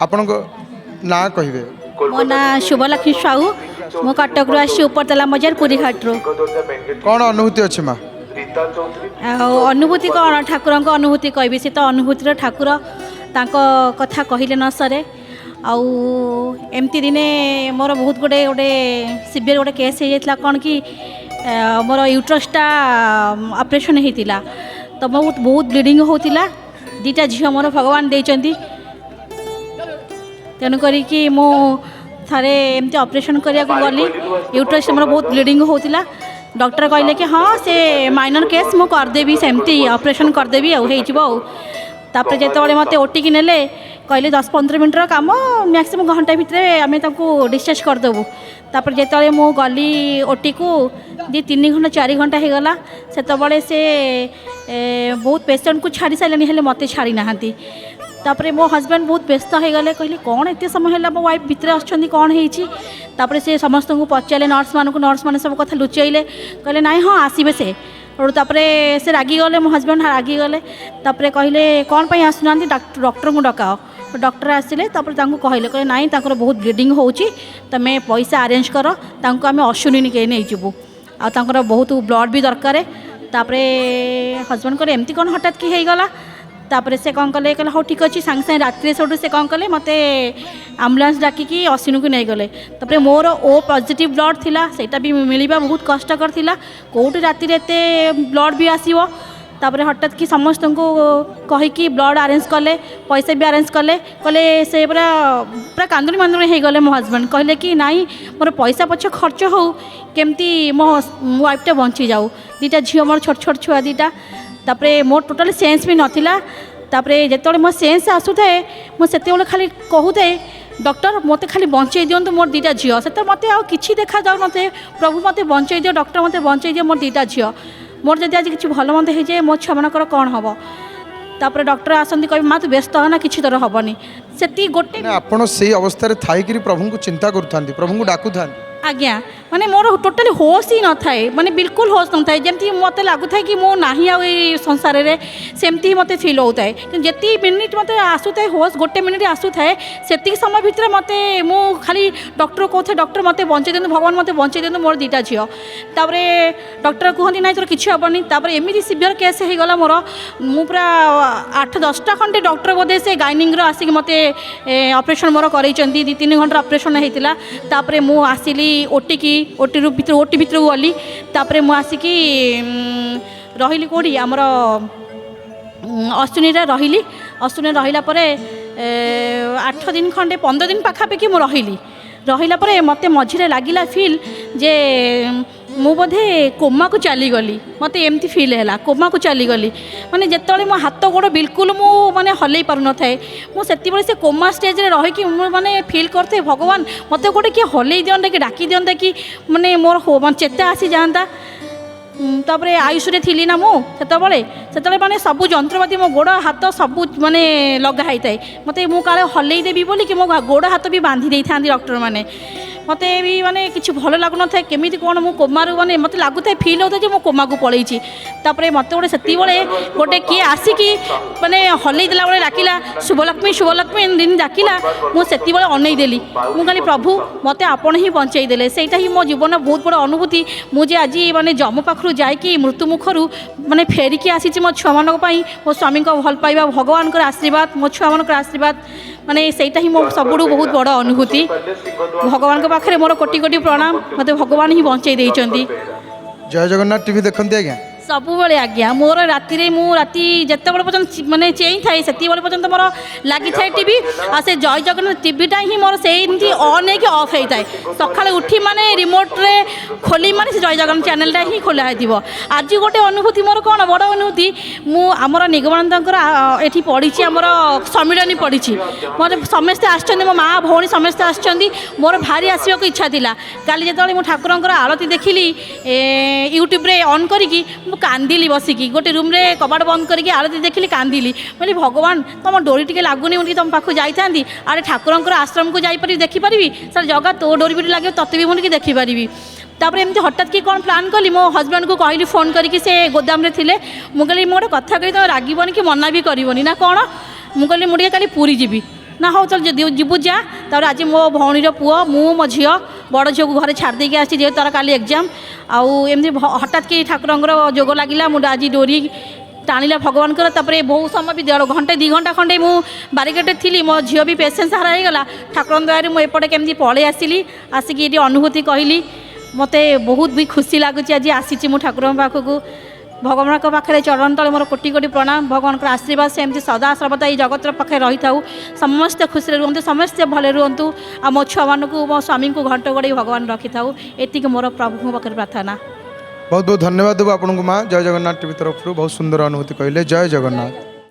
आपण ना कहिबे मो ना शुभलक्ष्मी साहू मो कटक आसी उपरतला बजार पुरी घाटू कौन अनुभूति अच्छे माँ अनुभूति कौन ठाकुर अनुभूति कहबी से तो अनुभूतिर ठाकुर तांको कथा कहले न सरे आउ एमती दिने मोर बहुत गोटे गोटे सीवियर गोटे केस हो जाता कौन कि मोर यूट्रसटा ऑपरेशन होता तो बहुत बहुत ब्लीडिंग होता दीटा झील मोर भगवान देइचंती तेणुक मु थे एमती ऑपरेशन करिया गली यूट्रस मोर बहुत ब्लीडिंग होता डॉक्टर कहले कि हाँ से माइनर केस मु करदेवी सेमती ऑपरेशन करदेवी आपर जिते मत ओटिकी नेले कहले 10-15 मिनटर कम मैक्सिमम घंटा भितर आम डिस्चार्ज करदेबू तापर जिते मु गली ओटी को 2-3 घंटा 4 घंटा हो गला से बहुत पेसेंट को छाड़ी सारे हेल्ले मत छाड़ी नहांती तापर मो हस्बैंड बहुत व्यस्त हो गले कहले कौन एत समय है मो वाइफ भितर आछंती कौन होपर से समस्त को पचारे नर्स मैंने सब कथा लुचेले कहले नाई हाँ आसबे से से रागिगले मो हस्बैंड रागिगले तापर कहले कौन पर आसुना डॉक्टर को डकाओ डॉक्टर आसिले कहले नाई बहुत ब्लीडिंग होची तमें पैसा अरेंज कर आम अश्विनी के नहीं जीवु आ बहुत ब्लड भी दरकार तापर हस्बैंड कहले एमती कौन हठात कि होगला तापर से कौन कले कहले हाँ ठीक अच्छे सांगे सांगे रात्रि से से कौन कले मत आम्बुलांस डाकिकी अश्विनी को नहीं गले तापर मोर ओ पॉजिटिव ब्लड थिला सेटा भी मिलवा बहुत कष्टकर थिला कोठी राति एत ब्लड भी आसो तापर हठात कि समस्त को कहीकि ब्लड अरेंज कले पैसा भी अरेंज कले कहले से पूरा पूरा कांदुनी मांदुनी हो गले मो हस्बैंड कहले कि नाई मोर पैसा पछे खर्च हो केमती मो वाइफटा बंची जाऊ दीटा झील मोर छोट छोट छुआ दीटा तापर मोर टोटाल सेन्स भी नाला तापर जिते मो सेन्स आसुए मुझे खाली कहूए डॉक्टर मत खाली बंचे दिंतु मोर दीटा झील से मत कि देखा जाऊ ना प्रभु मत बंचे दियो डॉक्टर मत बंचे दियो मोर दीटा झील मोर जब आज किसी भल मंद हो जाए मो छुआ मानकर कौन हम तापर डॉक्टर आसती कह माँ तू व्यस्त होना किसी तरह हेनी से गोटे आपण से अवस्था थी प्रभु को चिंता करूँ प्रभु को डाकू था आज्ञा माने मोर टोटाली होश ही न थाए माने बिल्कुल होश न थाए जमती मत लगुता है कि मो नाही आ संसार रे सेमती मत फील होता है जिते मिनिट मत आसुए होश गोटे मिनिट आसुए से समय भितर मत मु खाली डॉक्टर कहते डॉक्टर मत बंचे दिखाँ भगवान मत बंचे दिखाँ मोर दीटा झील तापर डॉक्टर कहती ना तोर किसी हेनी तापर एमती सिवियर केस हो गला मोर मु पूरा 8-10टा खंडे डॉक्टर बोधे से गाइनिंग आसिक मत ऑपरेशन मोर कर 2-3 घंटा ऑपरेशन होता तापर मु आसिली ओटिकी ओटी भितर गली तापर मु आसिकी रही कौटी आमर अश्विनी रही अश्विनी रहिला 8 दिन खंडे 15 दिन पाखापाखि मु रहिला मत मझे लगिला फिल जे मु बोधे कोमा को चलीगली मत एमती फिल है कोमा को चलीगली माने जिते मो हाथ गोड़ बिल्कुल मु माने हल्ई पार न थाए मुझे से कोमा स्टेज रे रही माने फिल करते भगवान मत गोटे किए हल्ई दिंता कि डाकी दिंता कि माने मोर चेता आसी जाता तापर आयुष थी ना मुझे माने सब जंत्रपाति मो गोड़ हाथ सब माने लगाई थाए मत मुझे हल्ई देवी बोली कि मो गोड़ हाथ भी बांधी दे था डॉक्टर मैंने मत भी माने किसी भल लगुन था केमी कौन मो कोमारू माने मत लगुए फिल होता है मो कोमा को पलैची तापर मत गोटे से गोटे किए आसिकी माने हल्ई देला बेले डाकिला शुभलक्ष्मी शुभलक्ष्मी दिन डाकिला मुझे अनईदेली मुझे प्रभु मत आपण ही बंचई देले सेटा ही मो जीवन बहुत बड़ अनुभूति मुझे आज माने जम पाखु जाकि मृत्यु मुखर माने फेरिकी आसी मो छुआ मान मो स्वामी भल पाइबा भगवान आशीर्वाद मो छुआ मान आशीर्वाद माने सेटा ही मो सबुठु बहुत बड़ अनुभूति भगवान पाखे मोर कोटि कोटि प्रणाम मत भगवान ही बंचई देइचंती। जय जगन्नाथ टीवी देखते आज्ञा सबुबले आज्ञा मोर राति मु राति जिते पर्यटन माने चेई थाए से पर्यटन मोर लगी थाए टीवी आ से जय जगन्नाथ टीवीटा ही मोर से ऑन है ऑफ होता है सकाଳେ उठी माने रिमोट रे खोली माने से जय जगन्नाथ चैनलटा ही खोला है आज गोटे अनुभूति मोर कौन बड़ अनुभूति मु आमर निगमानंदर एठी पढ़ी आमर सम्मिलनी पढ़ी मतलब समस्ते आसछन्ती मो माँ भौणी समस्ते आसछन्ती मोर भारी आसवाक इच्छा थिला काली जेतबेले मु ठाकुरंकर आरती देखिली यूट्यूब रे ऑन करिकी कांदिली बसिकी गोटे रूम रे कबाट बंद करके आरती देखिली कांदिली बोली भगवान तुम डोरी टिके लगुनि मुझे तुम पाखु जाई आरे ठाकुरंकर आश्रम को जाई देखिपारि सर जगह तो डोरी भी लगे तत्व भी मुझे देखिपारि तापर एमती हठात कि कौन प्लान कली मो हस्बैंड को कहली फोन करके से गोदाम रे थिले मु कहली मो गोटे कथा कही तुम रागबनी कि मना भी करबनी ना कौन मु कहली मुझे काली पूरी जीवी ନା ହଉ ଚल ଯିବୁ ଯା ତାପରେ ଆଜି ମୋ ଭଉଣୀର ପୁଅ ମୁଁ ମୋ ଝିଅ ବଡ଼ ଝିଅକୁ ଘରେ ଛାଡ଼ି ଦେଇକି ଆସିଛି ଯେହେତୁ ତାର କାଲି ଏକ୍ଜାମ୍ ଆଉ ଏମିତି ହଠାତ୍ କି ଠାକୁରଙ୍କର ଯୋଗ ଲାଗିଲା ମୁଁ ଆଜି ଡୋରି टाणिला भगवान तापर बहुत समय भी घंटे 2 घंटा खंडे मु बारिकेटे थी मो झील भी पेसेंस हारा होगला ठाकुर दया मुझे केमती पलि आसिली आसिक ये अनुभूति कहली मत बहुत भी खुशी लगुच आज आसी मु ठाकुर पाखक भगवान पाखे चरण तले मोर कोटि कोटि प्रणाम भगवान आशीर्वाद सेमती सदा सर्वदा ये जगत पाखे रही था समस्ते खुशी रुहतु समस्ते भले रुहतु आ मो छुआ मानू मो स्वामी को घंट गड़े भगवान रखी था एति मोर प्रभु पाखे प्रार्थना। बहुत बहुत धन्यवाद देव आपको माँ जय जगन्नाथ टीवी तरफ बहुत सुंदर अनुभूति कहले जय जगन्नाथ।